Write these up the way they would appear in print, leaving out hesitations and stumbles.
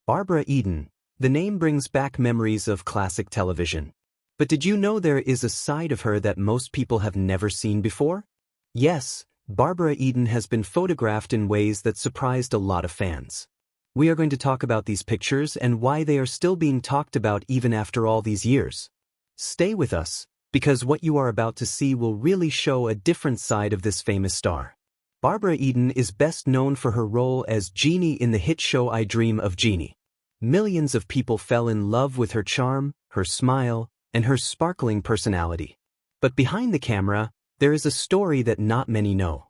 Barbara Eden. The name brings back memories of classic television. But did you know there is a side of her that most people have never seen before? Yes, Barbara Eden has been photographed in ways that surprised a lot of fans. We are going to talk about these pictures and why they are still being talked about even after all these years. Stay with us, because what you are about to see will really show a different side of this famous star. Barbara Eden is best known for her role as Jeannie in the hit show I Dream of Jeannie. Millions of people fell in love with her charm, her smile, and her sparkling personality. But behind the camera, there is a story that not many know.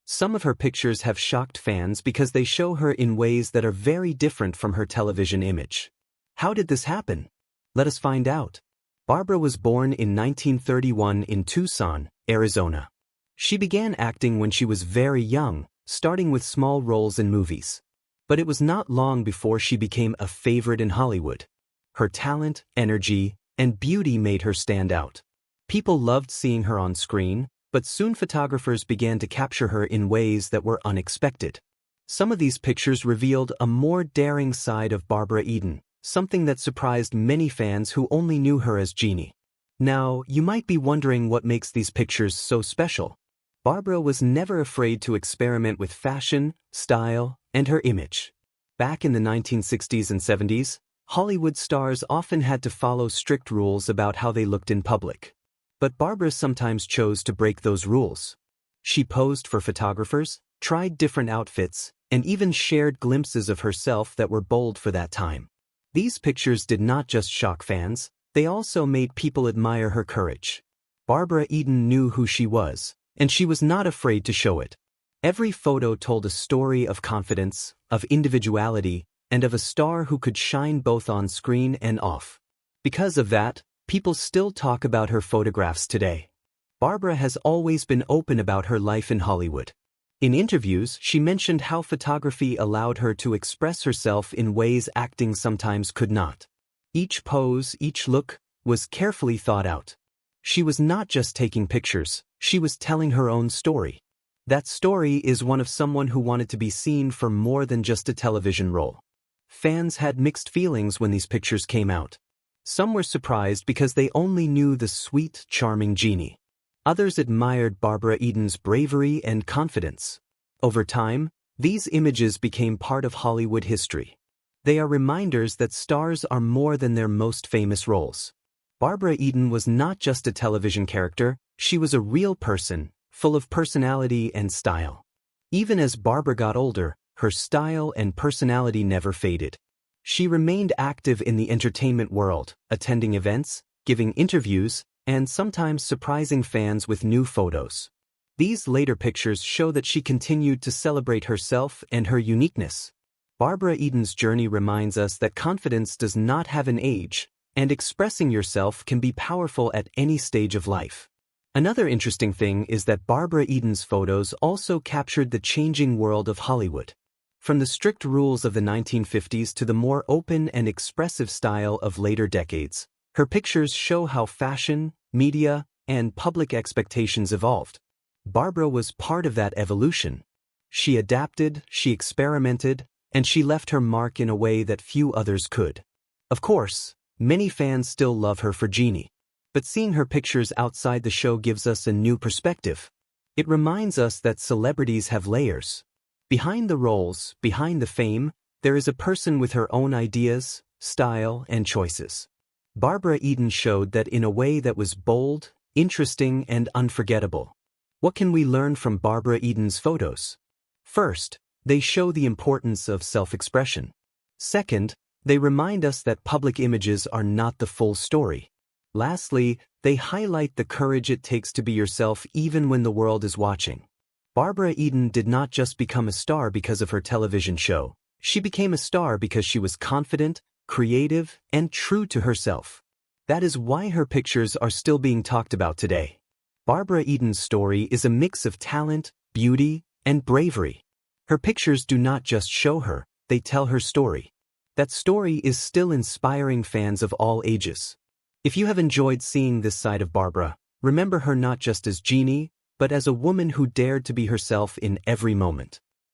Some of her pictures have shocked fans because they show her in ways that are very different from her television image. How did this happen? Let us find out. Barbara was born in 1931 in Tucson, Arizona. She began acting when she was very young, starting with small roles in movies. But it was not long before she became a favorite in Hollywood. Her talent, energy, and beauty made her stand out. People loved seeing her on screen, but soon photographers began to capture her in ways that were unexpected. Some of these pictures revealed a more daring side of Barbara Eden, something that surprised many fans who only knew her as Jeannie. Now, you might be wondering what makes these pictures so special. Barbara was never afraid to experiment with fashion, style, and her image. Back in the 1960s and 70s, Hollywood stars often had to follow strict rules about how they looked in public. But Barbara sometimes chose to break those rules. She posed for photographers, tried different outfits, and even shared glimpses of herself that were bold for that time. These pictures did not just shock fans, they also made people admire her courage. Barbara Eden knew who she was, and she was not afraid to show it. Every photo told a story of confidence, of individuality, and of a star who could shine both on screen and off. Because of that, people still talk about her photographs today. Barbara has always been open about her life in Hollywood. In interviews, she mentioned how photography allowed her to express herself in ways acting sometimes could not. Each pose, each look, was carefully thought out. She was not just taking pictures, she was telling her own story. That story is one of someone who wanted to be seen for more than just a television role. Fans had mixed feelings when these pictures came out. Some were surprised because they only knew the sweet, charming Jeannie. Others admired Barbara Eden's bravery and confidence. Over time, these images became part of Hollywood history. They are reminders that stars are more than their most famous roles. Barbara Eden was not just a television character, she was a real person, full of personality and style. Even as Barbara got older, her style and personality never faded. She remained active in the entertainment world, attending events, giving interviews, and sometimes surprising fans with new photos. These later pictures show that she continued to celebrate herself and her uniqueness. Barbara Eden's journey reminds us that confidence does not have an age, and expressing yourself can be powerful at any stage of life. Another interesting thing is that Barbara Eden's photos also captured the changing world of Hollywood. From the strict rules of the 1950s to the more open and expressive style of later decades, her pictures show how fashion, media, and public expectations evolved. Barbara was part of that evolution. She adapted, she experimented, and she left her mark in a way that few others could. Of course, many fans still love her for Jeannie. But seeing her pictures outside the show gives us a new perspective. It reminds us that celebrities have layers. Behind the roles, behind the fame, there is a person with her own ideas, style, and choices. Barbara Eden showed that in a way that was bold, interesting, and unforgettable. What can we learn from Barbara Eden's photos? First, they show the importance of self-expression. Second, they remind us that public images are not the full story. Lastly, they highlight the courage it takes to be yourself even when the world is watching. Barbara Eden did not just become a star because of her television show. She became a star because she was confident, creative, and true to herself. That is why her pictures are still being talked about today. Barbara Eden's story is a mix of talent, beauty, and bravery. Her pictures do not just show her, they tell her story. That story is still inspiring fans of all ages. If you have enjoyed seeing this side of Barbara, remember her not just as Jeannie, but as a woman who dared to be herself in every moment.